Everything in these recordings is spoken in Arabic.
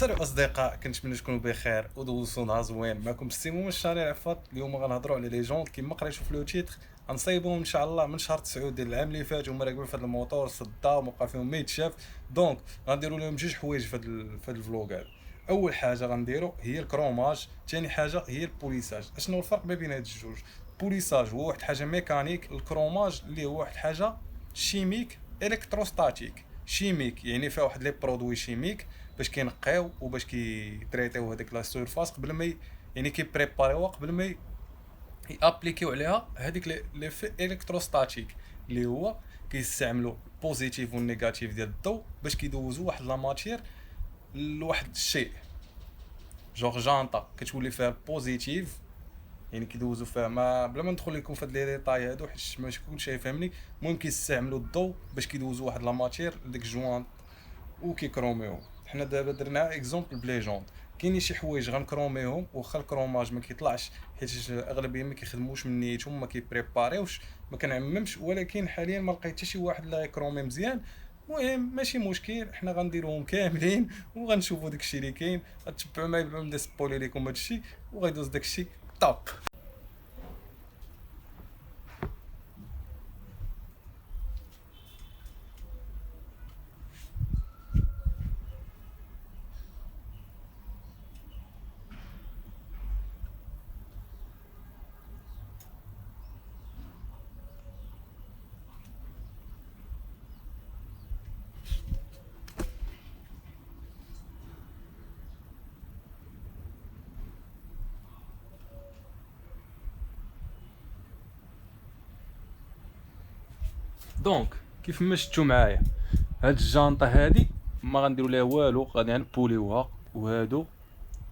سالو اصدقاء، كنتمنى تكونوا بخير ودوزتوا نهار زوين. معكم السيموم الشارع عفاط. اليوم غنهضروا على لي جونط كما قريتوا في لو تيتر. غنصايبوهم ان شاء الله من شهر 9 ديال العام اللي فات، هما راكبين في هذا الموتور صداع وبقى فيهم ما يتشاف. دونك غنديروا لهم جوج حوايج في هذا الفلوق هذا. اول حاجه غنديروا هي الكروماج، ثاني حاجه هي البوليساج. اشنو الفرق ما بين هاد الجوج؟ البوليساج هو واحد حاجه ميكانيك، الكروماج اللي هو واحد حاجه شيميك الكتروستاتيك. شيميك يعني فيها واحد لي برودوي شيميك باش كينقيو وباش كيتريتيو هذيك لا سيرفاس قبل ما يعني كيبريباريوها قبل ما يابليكيو عليها هذيك لي في الكتروستاتيك، اللي هو كيستعملوا البوزيتيف والنيجاتيف ديال الضوء باش كيدوزوا واحد لا ماتير لواحد الشيء. جوغ جانطا كتولي فيها البوزيتيف، يعني كيدوزوا فيها ما بلا ما ندخل لكم في هاد لي ديتاي هادو حيت ماشي كلشي يفهمني. المهم كيستعملوا الضوء باش كيدوزوا واحد لا ماتير لديك الجوان وكيكروميو. حنا دابا درنا اكزومبل بلي جونط. كاينين شي حوايج غنكروميهم واخا الكروماج ما كيطلعش حيت اغلبيه ما كيخدموش من نيتهم، ما كيبريباريوش، ما كنعممش، ولكن حاليا ما لقيت حتى شي واحد اللي غيكرومي مزيان. المهم ماشي مشكل، حنا غنديروهم كاملين وغنشوفوا داكشي اللي كاين. غتبعوا معايا بلا ما نبدا سبويلي لكم هادشي وغيدوز داكشي توب. دونك كيف ما شفتوا معايا هاد الجانطه هادي ما غنديروا ليها والو، غادي نبوليوها. وهادو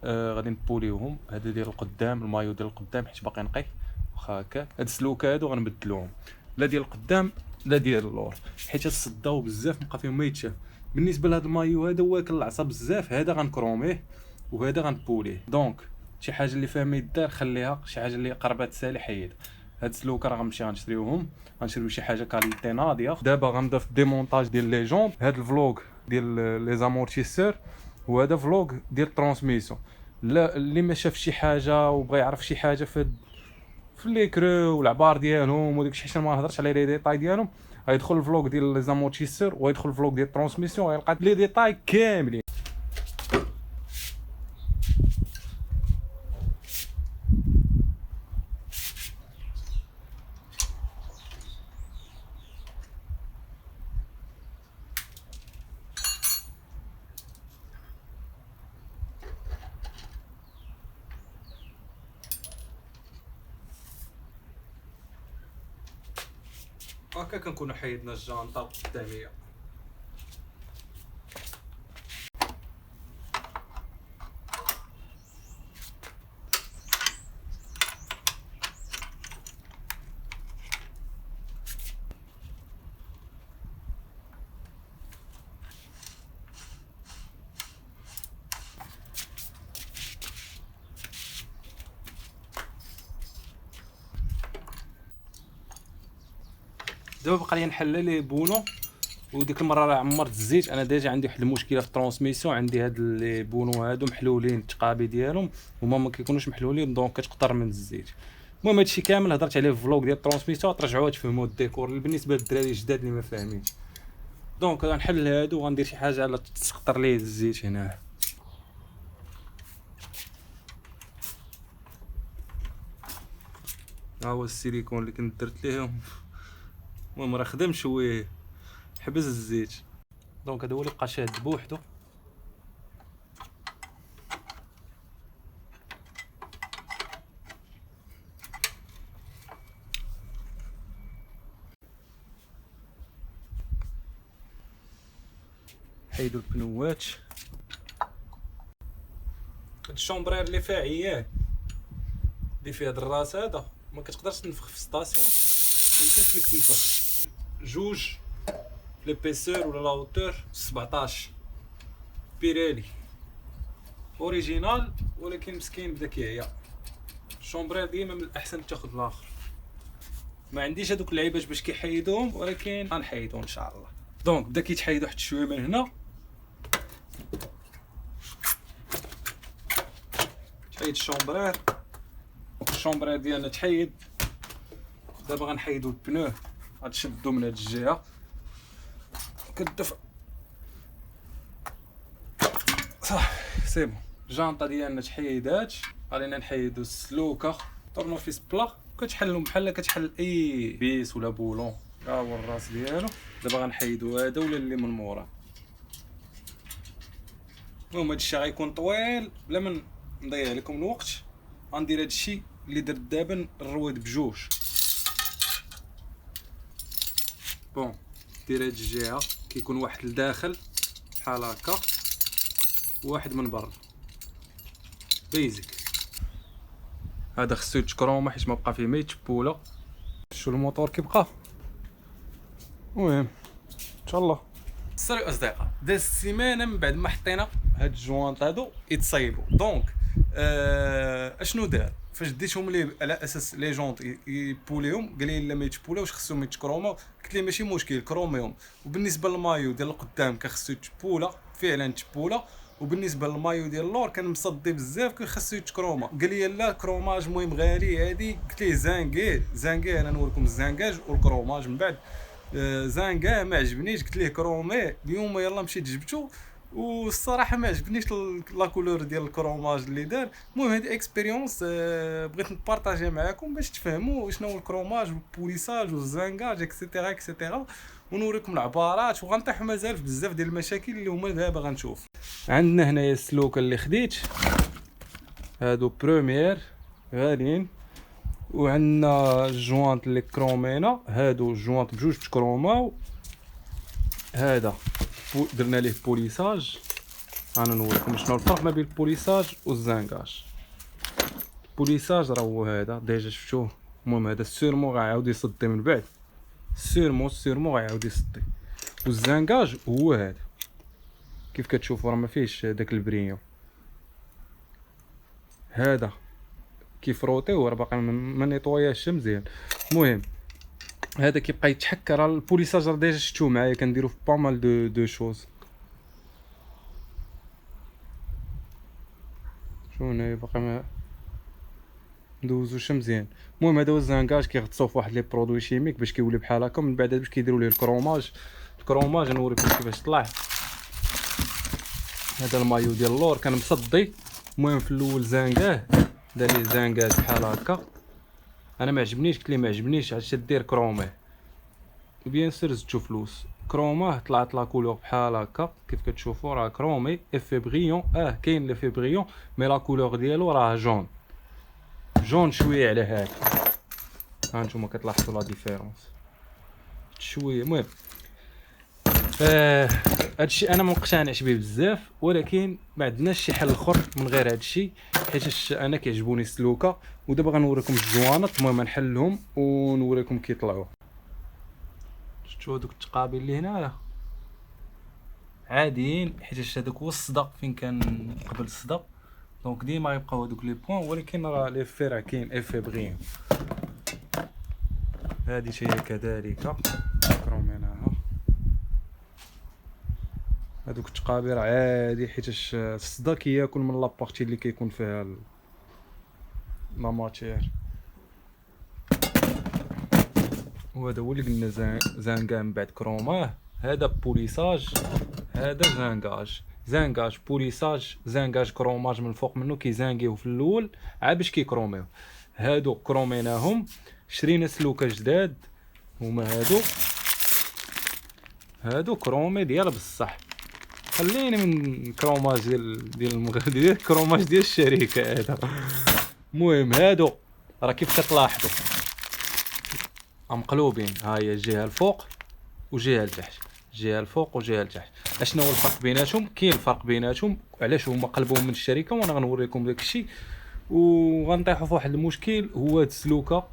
غادي نبوليوهم. هذا ديال القدام، المايو ديال القدام حيت باقي نقي واخا هكا. هاد السلوك هادو غنبدلوهم، لا ديال القدام لا ديال اللور، حيت صداو بزاف بقى فيهم ما يتشاف. بالنسبه لهاد المايو هذا واكل العصا بزاف، هذا غنكروميه وهذا غنبوليه. دونك شي حاجه اللي فيها ما يدار خليها، شي حاجه اللي قربت تسالي حيد. هاد السلوك راه غنمشي غنشريوهم، غنشريو شي حاجه كاليتي ناضيه. دابا غنبدا في الديمونتاج ديال لي جونط. هاد الفلوغ ديال لي زامورتيسور وهذا فلوغ ديال الترانسميسيون. لا اللي ما شاف شي حاجه وبغى يعرف شي حاجه في لي كرو والعبار ديالهم وداك الشيء، حتى ما نهضرش على لي ديتاي ديالهم، غيدخل الفلوغ ديال لي زامورتيسور ويدخل الفلوغ ديال الترانسميسيون، غيلقى لي ديتاي كاملين. هكا كنكونوا حيدنا الجانطه القداميه. دابا بقى لي نحل لي بونو، وديك المره راه عمرت الزيت. انا ديجا عندي واحد المشكله في الترانسميسيون، عندي هاد لي بونو هادو محلولين التقابي ديالهم هما ما كيكونوش محلولين، دونك كتقطر من الزيت. المهم هادشي كامل هضرت عليه في فلوق ديال الترانسميسيون، ترجعوها تفهموا الديكور بالنسبه للدراري الجداد اللي ما فاهمينش. دونك غنحل هادو وغندير شي حاجه على تسقطر ليه الزيت هنا. ها هو السيليكون اللي كنت درت ليهم. المهم راه خدم شويه، حبس الزيت. دونك هذا هو اللي بقى شاد بوحدو. حيدو البنوات. هاد الشومبرير اللي فيها عيان، اللي فيه هاد الراس هذا ما كتقدرش تنفخ في ستاسيون، ميمكنش ليك تنفخ. جوج في ليبيسور ولا لا هوتور 17 بيريلي اوريجينال، ولكن مسكين بدا كيعيا. الشومبرير ديما من الاحسن تاخذ الاخر. ما عنديش هذوك اللعيبات باش كيحيدوهم، ولكن غنحيدو ان شاء الله. دونك بدا كيتحيدوا حتى شويه من هنا. حيد الشومبرير ديالنا تحيد. دابا غنحيدو البنو، غتشدو من هاد الجهه كدفع صافي سي بون. الجانطه ديالنا تحيدات، غادينا نحيدو السلوكه طورنوفيس بلا كتحلو بحال كتحل اي بيس ولا بولون، ها هو الراس ديالو. دابا غنحيدو هذا ولا اللي من مورا. المهم هادشي غيكون طويل بلا ما نضيع لكم الوقت، غندير هادشي اللي درت دابا الرويد بجوج. بون دير هاد الجهه كيكون واحد لداخل بحال هكا وواحد من برا بيزك. هذا خصو يتكروما حيت ما بقى فيه ما يتبولا. شو الموتور كيبقى. المهم ان شاء الله. السلام اصدقاء، داز السيمانه من بعد ما حطينا هاد الجوانط هادو يتصايبوا. دونك اشنو دار فاش ديتهم ليه على اساس لي جونط يبوليهم، قال لي لا ما يتبولاوش خصهم يتكروما. قلت ليه ماشي مشكل كروميهم. وبالنسبه للمايو ديال القدام كان خصو يتبولا فعلا تبولا، وبالنسبه للمايو ديال اللور كان مصدي بزاف كان خصو يتكروما. قال لي لا كروماج مهم غالي هادي. قلت ليه زانكي انا نوريكم الزانكاج والكروماج من بعد. زانكا ما عجبنيش، قلت ليه كرومي اليوم يلا مشيت جبتو، والصراحه ما عجبنيش لا كولور ديال الكروماج اللي دار. المهم هذه اكسبيريونس بغيت نبارطاجي معكم باش تفهموا شنو هو الكروماج والبوليساج والزانكاج اكسيتيرا اكسيتيرا، ونوريكم العبارات وغنطيحوا مازال في بزاف ديال المشاكل اللي هما دابا غنشوف. عندنا هنايا السلوكه اللي خديت هادو بروميير غاليين، وعندنا الجوانط اللي كرومينا هادو الجوانط بجوج تكروماو. هذا درنا ليه بوليساج، انا نوريكم شنو الفرق ما بين البوليساج والزانكاج. البوليساج راه هو هذا ديجا شفتوه. المهم هذا السيرمو غيعاود يصدي من بعد، السيرمو غيعاود يصدي. والزانكاج هو هذا كيف كتشوفوا راه ما فيهش داك البريون. هذا كيف روطيو راه باقي ما نيطوياش مزيان. المهم هذا كيبقى يتحك. راه البوليساج راه ديجا شفتوه معايا كنديرو في بامال دو شوز. شو هنايا باقي ما ندوزوش مزيان. المهم هذا هو الزانكاج كيغطسوه في واحد لي برودوي شيميك باش كيولي بحال هكا. من بعد باش كيديروا ليه الكروماج نوريكم كيفاش طلع. هذا المايو ديال اللور كان مصدي. المهم في الاول زانكاه دار لي زانكاج بحال هكا. انا ما عجبنيش، قلت ليه ما عجبنيش علاش دير كروماه. وبيان سير زدتو فلوس كروماه طلعت لا كولور بحال هكا كيف كتشوفوا راه كرومي افي بريون. كاين لافي بريون مي لا كولور ديالو راه جون شويه على هذا. ها نتوما كتلاحظوا لا ديفيرونس شويه. المهم هادشي انا ما مقتنعش به بزاف، ولكن ما عندناش شي حل اخر من غير هادشي حيت انا كيعجبوني السلوكه. ودابا غنوريكم الجوانط. المهم نحلهم ونوريكم كيطلعوا. شفتوا هذوك التقابل اللي هنايا عاديين حيت هذاك هو الصدا فين كان قبل الصدا. دونك ديما غيبقاو هذوك لي بوين، ولكن راه لي فير كاين افي بغيون. هذه هي كذلك كروميناها. هذوك التقابير عادي حيت الصدا كياكل من لابارتي اللي كيكون فيها لا ماتير. وهذا هو اللي قلنا زانكا من بعد كروماه. هذا بوليساج هذا زانكاج بوليساج زانكاج كروماج من الفوق منه كيزانكيو في الاول عاد باش كيكروميو. هادو كروميناهم. شرينا سلوكه جداد هما هادو كرومي ديال بصح. خلينا من كروماج ديال كروماج ديال الشركه هذا. المهم هادو راه كيف كتلاحظوا مقلوبين. ها هي الجهه الفوق وجهه لتحت، جهه الفوق وجهه لتحت. اشنو هو الفرق بيناتهم؟ كاين الفرق بيناتهم علاش هما قلبوهم من الشركه، وانا غنوريكم داك الشيء. وغنطيحوا في واحد المشكل هو هاد السلوكه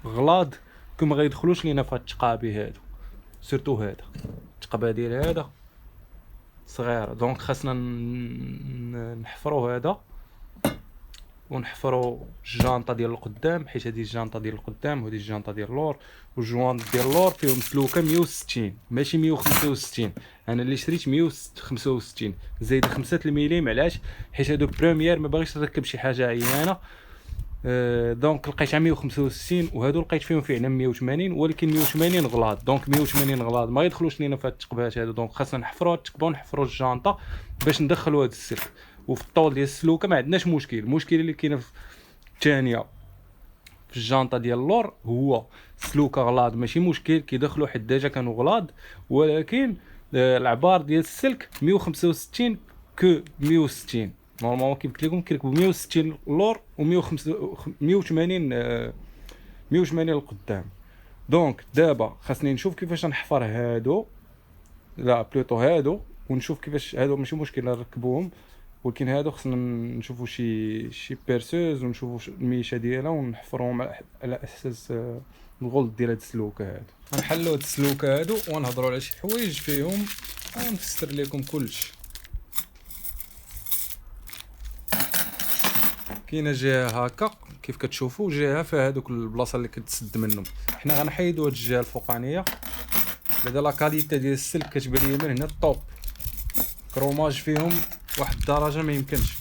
غلاض كما غيدخلوش لينا في هاد التقابي هادو. سيرتو هذا التقبه ديال هذا صغيره، دونك خاصنا نحفروا هذا ونحفروا الجانطه ديال القدام، حيت هذه الجانطه ديال القدام وهذه الجانطه ديال اللور، والجوان ديال اللور فيهم سلوكه 160 ماشي 165. انا اللي شريت 165 زايد 5 المليم. علاش؟ حيت هادو بريمير ما باغيش نركب شي حاجه عيانه. دونك لقيتها 165 وهادو لقيت فيهم فعلا 180، ولكن 180 غلاط. دونك 180 غلاط ما يدخلوش لينا في هاد التقبات هادو. دونك خاصنا نحفروا هاد التقبه ونحفروا الجانطه باش ندخلوا هاد السلك. وفي الطول ديال السلوكه ما عندناش مشكل. المشكله اللي كاينه في الثانيه في الجانطه ديال اللور هو سلوكه غلاط ماشي مشكل، كيدخلوا حيت ديجا كانوا غلاط، ولكن العبار ديال السلك 165 كو 160. نورمالمون كيف قلت لكم كيركبوا 160 اللور و 180 180 القدام. دونك دابا خاصني نشوف كيفاش نحفر هادو، لا بلوتو هادو، ونشوف كيفاش هادو ماشي مشكل نركبوهم، ولكن هادو خصنا نشوفوا شي بيرسوز ونشوفوا الميشه ديالها ونحفروهم على اساس الغلط ديال هاد السلوكه هادو. غنحلوا هاد السلوكه هادو ونهضروا على شي حوايج فيهم ونفسر لكم كلشي. كاينه جهه هكا كيف كتشوفوا، جهه فيها هادوك البلاصه اللي كتسد منهم. حنا غنحيدوا هاد الجهه الفوقانيه بعدا لا كاليتي ديال السلك كتبان لي من هنا الطوب، كروماج فيهم واحد الدرجه ما يمكنش.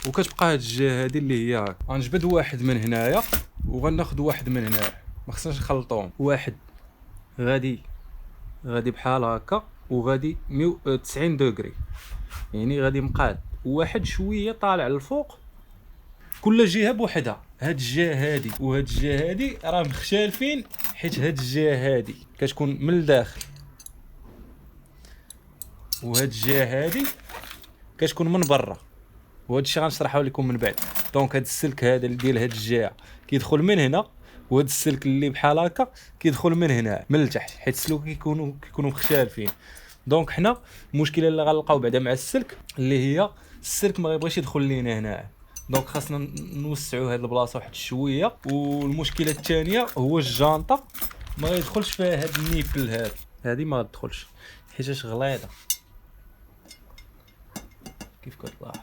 وكتبقى هاد الجهه هادي اللي هي غنجبد واحد من هنايا وغناخذ واحد من هنايا، ما خصناش نخلطوهم. واحد غادي بحال هكا وغادي 190 دوغري، يعني غادي مقاد. واحد شويه طالع للفوق، كل جهه بوحدها. هاد الجهه هادي وهاد الجهه هادي راه مختلفين، حيت هاد الجهه هادي كتكون من الداخل وهاد الجهه هادي كتكون من برا، وهذا الشيء غنشرحه لكم من بعد. دونك هاد السلك هذا اللي ديال هاد الجهه كيدخل من هنا، وهاد السلك اللي بحال هكا كيدخل من هنا من التحت، حيت السلوك كيكونوا مختلفين. دونك حنا المشكله اللي غنلقاو بعدا مع السلك اللي هي السلك ما غيبغيش يدخل لينا هنا، دونك خاصنا نوسعوا هاد البلاصه واحد شويه. والمشكله الثانيه هو الجانطه ما يدخلش فيها هاد النيبل هادي ما تدخلش حيتاش غليظه كيف كتلاحظوا.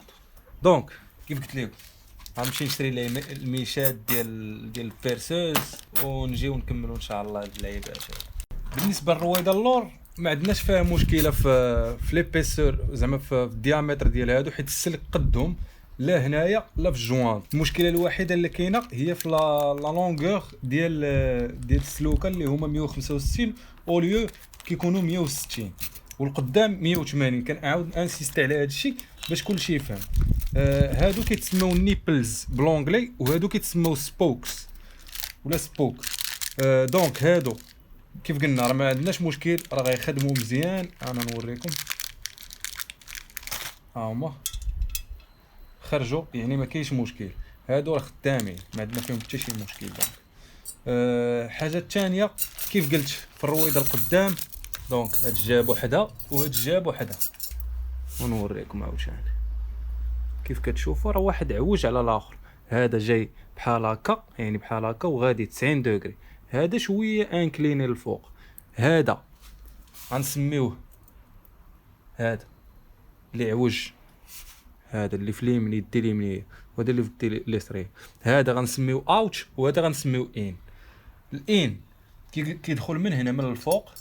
دونك كيف قلت لكم غنمشي نشري الميشات ديال البيرسوز ونجيو نكملوا ان شاء الله هاد اللعيبات. بالنسبه للرويضه اللور ما عندناش فيها مشكله في ليبيسور، زعما في الديامتر ديال هادو، حيت السلك قدهم لا هنايا لا في الجوان. المشكله الوحيده اللي كاينه هي في لا لونغور ديال السلوكه اللي هما 165 او ليو كيكونوا 160 والقدام 180. كنعاود انسيست على هذا الشيء باش كلشي يفهم. هادو كيتسموا نيبلز بلونغلي وهادو كيتسموا سبوكس ولا سبوك. دونك هادو كيف قلنا راه ما عندناش مشكل، راه غيخدموا مزيان. انا نوريكم ها هما خرجوا، يعني ما كاينش مشكل. هادو راه خدامين ما عندنا فيهم حتى شي مشكل. دونك حاجه الثانيه كيف قلت في الرويضه القدام، دونك هاد الجهه بوحدها وهاد الجهه بوحدها، ونوريكم عاوتاني كيف كتشوفوا راه واحد عوج على الاخر. هذا جاي بحال هكا، يعني بحال هكا وغادي 90 دوغري، هذا شويه انكليني للفوق. هذا غنسميوه هذا اللي عوج، هذا اللي في اليمين يدي اليمين وهذا اللي في اليدي اليسريه، هذا غنسميوه اوت وهذا غنسميوه ان. الان كيدخل من هنا من الفوق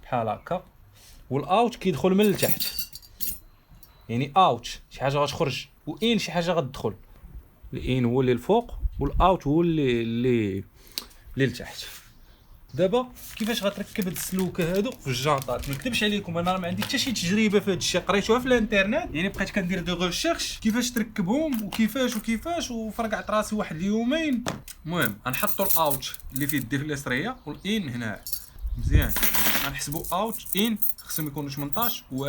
بحال هكا، والاوت كيدخل من التحت، يعني اوت شي حاجه غتخرج وان شي حاجه غتدخل. الان هو اللي الفوق والاوت هو اللي لتحت. دابا كيفاش غتركب هاد السلوكه هادو في الجانطات؟ ما نكذبش عليكم انا ما عندي حتى شي تجربه في هاد الشيء، قريتوها في الانترنت، يعني بقيت كندير دي ريشيرش كيفاش تركبهم وكيفاش وفرقعت راسي واحد اليومين. المهم غنحطوا الاوت اللي فيه الدير اليسريه والان هنا مزيان. غنحسبوا اوت ان خصهم يكونوا 18 و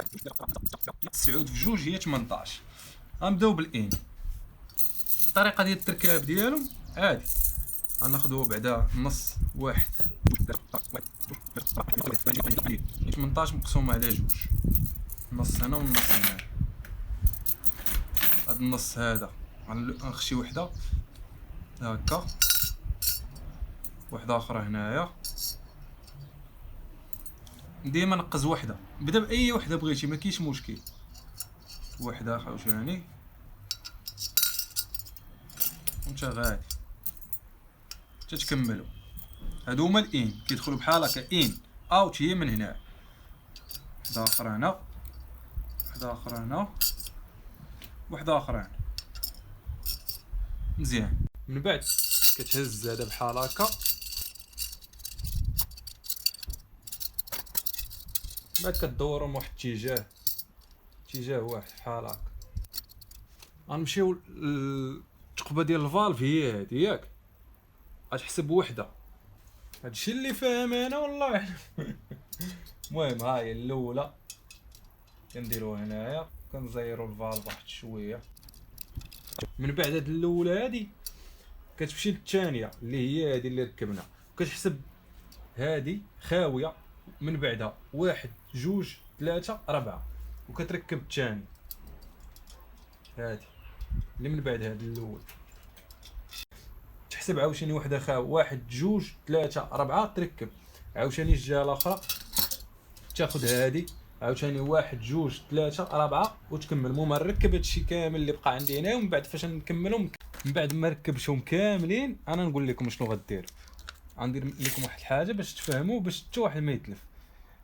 9 في جوج هي 18. غنبداو بالان. الطريقه ديال التركاب ديالهم عادي، غناخذوا بعدا نص واحد 18 مقسومه على جوج، نص هنا والنص هنا. هاد النص هذا غنخشي وحده هكا، وحده اخرى هنايا. ديما نقز وحده، بدا باي وحده بغيتي ما كاينش مشكل. وحده عاوتاني وانت غادي تتكملوا. هادو هما الان كيدخلوا بحال هكا ان اوت، هي من هنا واحده اخرى هنا، واحده اخرى هنا، واحده اخرى هنا. مزيان. من بعد كتهز هذا بحال هكا، بعد كدورهم واحد اتجاه واحد بحال هكا. غنمشيو الثقبه ديال الفالف هي هادي ياك، غتحسب وحده. هادشي اللي فاهم انا والله. المهم ها هي الاولى كنديروها هنايا، كنزيرو الفالف واحد شويه. من بعد هاد الاولى هادي كتمشي للثانيه اللي هي هادي اللي ركبنا، كتحسب هادي خاويه من بعدها 1 2 3 4، وكتركب الثاني هادي اللي من بعد هاد الاول. تحسب عاوتاني وحده خاويه 1 2 3 4 تركب، عاوتاني الجهه الاخرى تاخذ هادي عاوتاني 1 2 3 4 وتكمل. المهم نركب هادشي كامل اللي بقى عندي هنا، ومن بعد فاش نكملهم من بعد ما ركبتهم كاملين انا نقول لكم شنو غديروا. غندير لكم واحد الحاجه باش تفهموا، باش حتى واحد ما يتلف.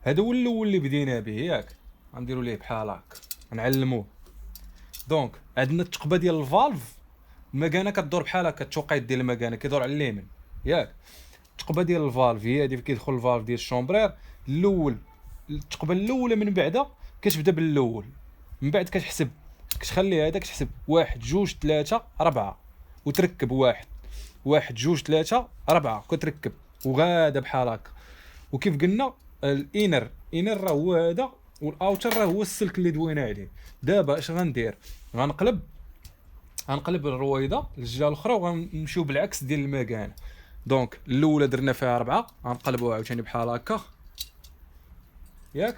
هذا هو الاول اللي بدينا به ياك، غنديروا ليه بحال هكا نعلموه. دونك عندنا الثقبه ديال الفالف، المكانه كدور بحال هكا، التوقيت ديال المكانه كيدور على اليمين ياك. الثقبه ديال الفالف هي هذه كيدخل الفالف ديال الشومبرير الاول. الثقبه الاولى من بعدا كتبدا بالاول، من بعد كتحسب كتخلي هذاك تحسب 1 2 3 4 وتركب 1 2 3 4 كتركب وغادا بحال هكا. وكيف قلنا الانر راه هو هذا، والاوتر راه هو السلك اللي دوينا عليه. دابا اش غندير؟ غنقلب الرويضه للجهه الاخرى وغنمشيو بالعكس ديال المكانه. دونك الاولى درنا فيها 4، غنقلبوها عاوتاني بحال هكا ياك،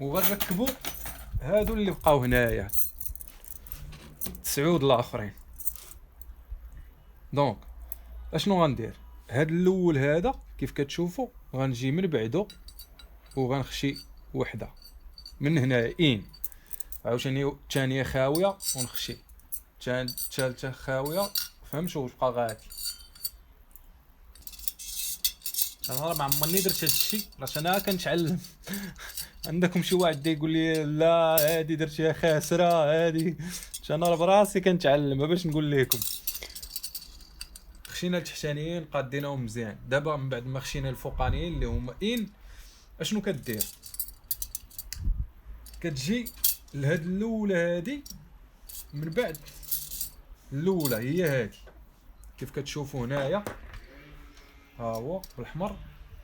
وغنركبوا هادو اللي بقاو هنايا 9 الاخرين. دونك اشنو غندير؟ هاد الاول هذا كيف كتشوفوا غنجي من بعدو وغنخشي وحده من هنا عاوتاني الثانيه خاويه ونخشي الثالثه خاويه. فهمتوا واش بقى غادي؟ انا ما عمرني درت هادشي، باش انا كنتعلم. عندكم شي واحد يقول لي لا هادي درتيها خاسره هادي، انا براسي كنتعلم باش نقول لكم. خشينا التحتانيين قاديناهم مزيان. دابا من بعد ما خشينا الفوقانيين اللي هما اشنو كدير؟ كتجي لهاد الاولى هادي، من بعد الاولى هي هادي كيف كتشوفوا هنايا ها هو بالاحمر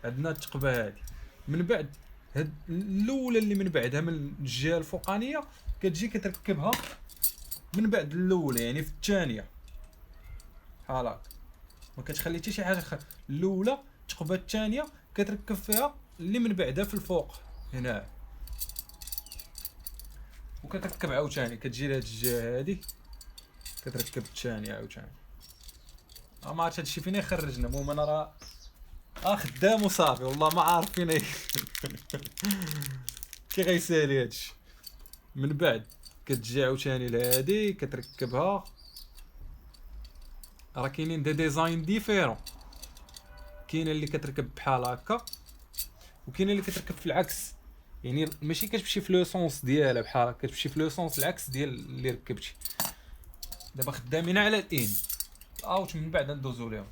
عندنا الثقبه هادي. من بعد هاد الاولى اللي من بعدها من الجهه الفوقانيه كتجي كتركبها من بعد الاولى، يعني في الثانيه بحال هكا. ما كتخلي حتى شي حاجه الاولى الثقبه الثانيه كتركب فيها اللي من بعدها في الفوق هنا، وكتركب عاوتاني كتجي لهاد الجهه هادي كتركب الثانيه عاوتاني. ما عرفت هادشي فين يخرجنا. المهم انا راه خدام وصافي، والله ما عارف فين كي غيسالي هادشي. من بعد كتجي عاوتاني لهادي كتركبها. راه كاينين دي ديزاين ديفيرون، كاينه اللي كتركب بحال هكا وكاينه اللي كتركب في العكس، يعني ماشي كتمشي في لو سونس ديالها بحال هكا، كتمشي في لو سونس العكس ديال اللي ركبتي. دابا خدامين على الان اوت، من بعد ندوزو ليهم.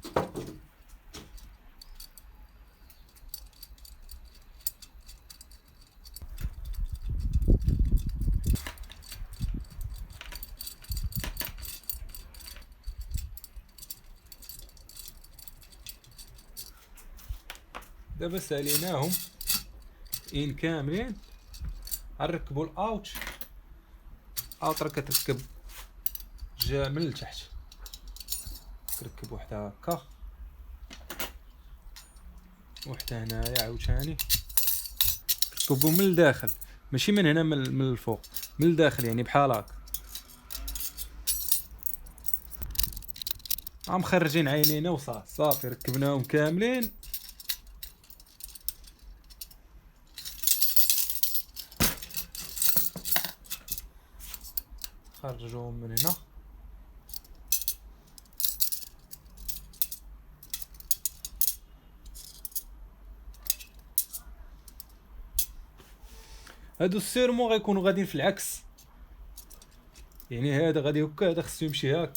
دابا ساليناهم ان كاملين، غنركبوا الاوت. راه كتركب جا من التحت، تركب وحده هكا وحده هنايا عاوتاني، تركبوا من الداخل ماشي من هنا من الفوق، من الداخل يعني بحال هكا. مخرجين عينينا وصافي ركبناهم كاملين. خرجوهم من هنا. هادو السيرمون غيكونوا غاديين في العكس، يعني هذا غادي هكا، هذا خصو يمشي هاك.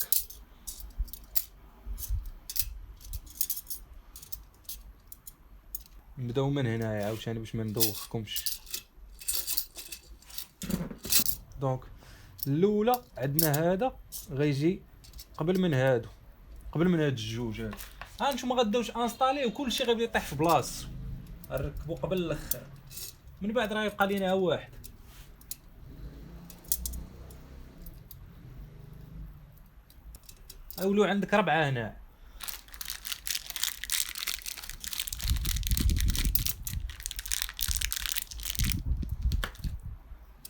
نبداو من هنايا عاوتاني باش ما ندوخكمش. دونك الاولى عندنا هذا غيجي قبل من هادو، قبل من هاد الجوج هادو. ها نتوما غادوش انستالي وكلشي غيبدا يطيح في بلاصتو، نركبو قبل الاخر، من بعد راه يبقى لينا واحد. اولو عندك 4 هنا.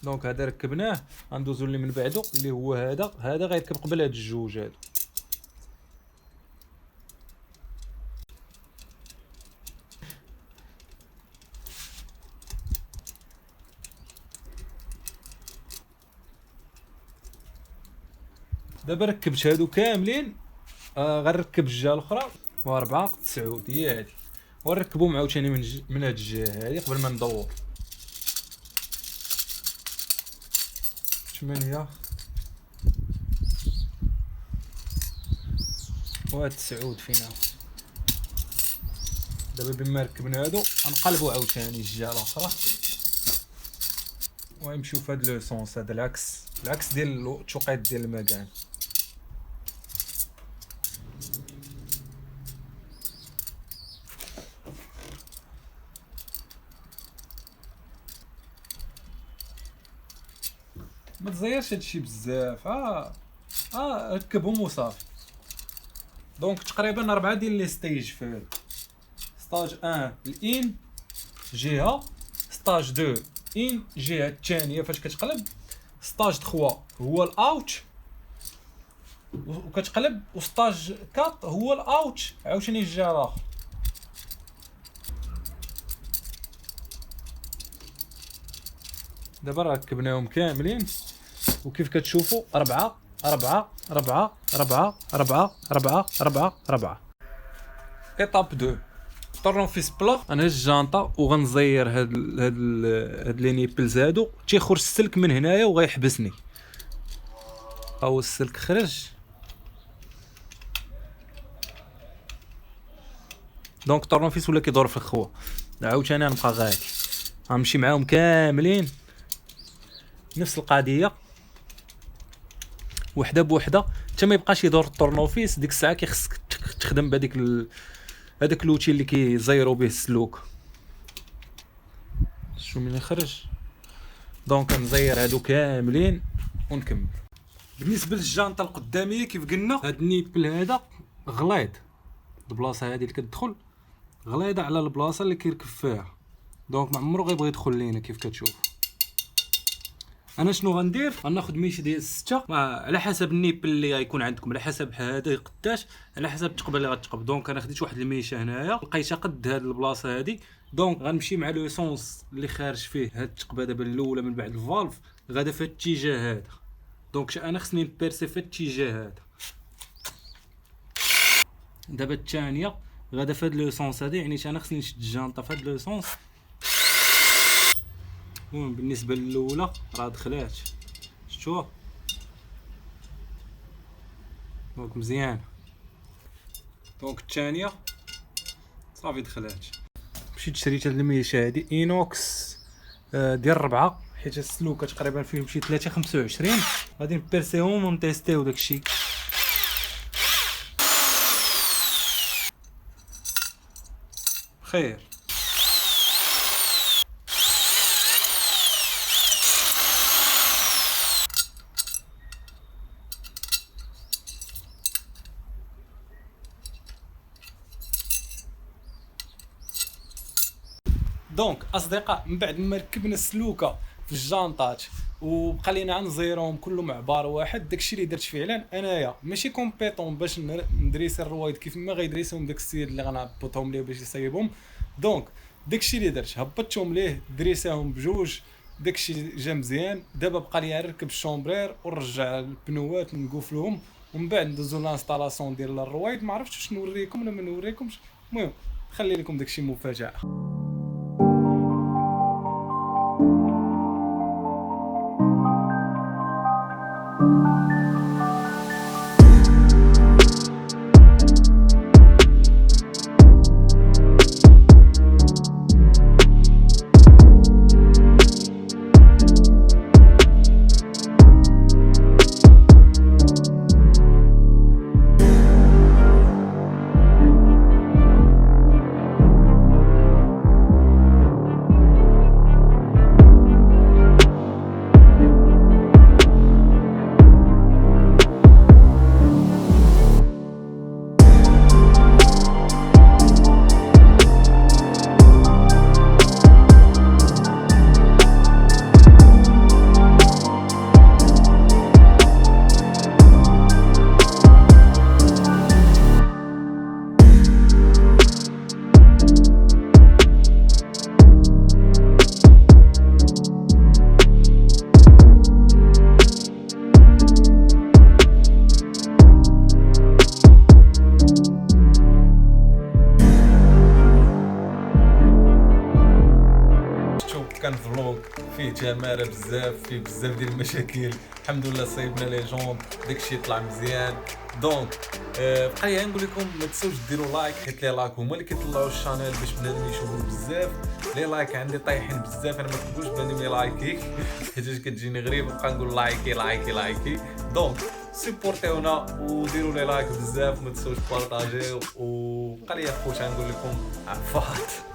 دونك هذا ركبناه، غندوزو اللي من بعدو اللي هو هذا غيركب قبل هاد الجوج هادو. دابا ركبت هادو كاملين، غنركب الجهه الاخرى و4 9 هي هادي، ونركبهم عاوتاني من هاد الجهه هادي قبل ما ندور. 8 و 9 فينا. دابا بما ركبنا هادو غنقلبو عاوتاني الجهه الاخرى وغنمشيو في هاد لو سونس، هذا العكس ديال التوقيت ديال المكان. ما تزيرش هادشي بزاف، ركبهم وصافي. دونك تقريبا 4 ديال لي ستيج في هذا. ستاج 1 الان جهه، ستاج 2 ان جهه الثانيه فاش كتقلب، ستاج 3 هو الاوت وكتقلب، وستاج 4 هو الاوت عاوتاني الجهه الاخر. دابا ركبناهم كاملين وكيف كتشوفوا 4 4 4 4 4 4 4 4. ايطاب 2 طورنوفيس بلا. انا الجانطه وغنزير هاد لي نيبلز هادو، تيخرج السلك من هنايا وغيحبسني. او السلك خرج. دونك طورنوفيس ولا كيدور في الخوا. عاوتاني غنبقى غادي غنمشي معاهم كاملين نفس القضيه، وحده بوحده حتى ما يبقاش يدور الطورنوفيس. ديك الساعه كيخصك تخدم بهذيك هذاك لوتي اللي كيزيرو به السلوك. شو من يخرج. دونك نزير هادو كاملين ونكمل. بالنسبه للجانطه القداميه كيف قلنا، هاد النيبل هذا غليظ، البلاصه هذه اللي كتدخل غليظه على البلاصه اللي كيركب فيها، دونك ما عمرو غيبغي يدخل لينا. كيف كتشوف انا شنو غندير، غناخذ ميش ديال 6 على حسب النيبل اللي غيكون عندكم، على حسب هذا قداش، على حسب التقبه اللي غتقب. دونك انا خديت واحد الميشه هنايا لقيتها قد هاد البلاصه هادي. دونك غنمشي مع لو سونس اللي خارج فيه هاد التقبه دابا الاولى من بعد الفالف غادا في الاتجاه هذا. دونك انا خصني نبيرسي في الاتجاه هذا. دابا الثانيه غادا في هاد لو سونس هذا، يعني انا خصني نشد الجانطه في هاد لو سونس. بالنسبه للاولى راه دخلات، شفتوها دونك مزيان. دونك الثانيه صافي دخلات. مشيت شريت هاد الميشه هادي اينوكس ديال 4، حيت السلوكه تقريبا فيهم شي 3.25. غادي نبيرسيهم ونتيستيو داكشي. خير. دونك اصدقاء، من بعد ما ركبنا السلوكه في الجانطات وبقى لينا نزيروهم كلهم مع بار واحد، داكشي اللي درت فعلا انايا ماشي كومبيتون باش ندريسي الرويض كيف ما غيدريسهم داك السيد اللي غنهبطهم ليه باش يصايبهم. دونك داكشي اللي درت، هبطتهم ليه دريساهم بجوج داكشي جا مزيان. دابا بقى لي نركب الشومبرير ونرجع البنوات نقفلهم، ومن بعد ندوزو لانستالاسيون ديال الرويد. ما عرفتش واش نوريكم ولا ما نوريكمش، المهم نخلي لكم داكشي مفاجأة. كان فلوق فيه جمال بزاف، فيه بزاف ديال المشاكل. الحمد لله صايبنا لي جوند، داكشي طلع مزيان. دونك بقى لي نقول لكم ما تنساوش ديروا لايك، حيت لي لايك هما اللي كيطلعوا الشانيل باش بنادم يشوفوا بزاف. لي لايك عندي طايحين بزاف، انا ما كنتش بنادم يلايكي حيت كتجيني غريب نبقى نقول لايكي لايكي لايكي. دونك سيبورتيونا وديروا لي لايك بزاف، ما تنساوش بارطاجيو. وبقى لي خوت نقول لكم عفاط.